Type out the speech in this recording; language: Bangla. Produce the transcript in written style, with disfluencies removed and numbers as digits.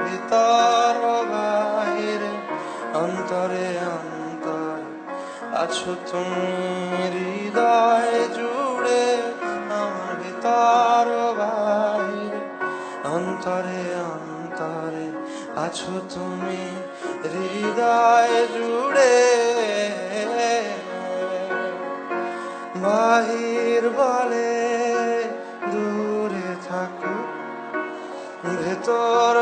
ভিতর বাহিরে অন্তরে অন্তরে আছো তুমি হৃদয় জুড়ে আমার ভিতর বাহিরে অন্তরে অন্তরে আছো তুমি হৃদয় জুড়ে বাহির বলে দূরে থাকো ভেতর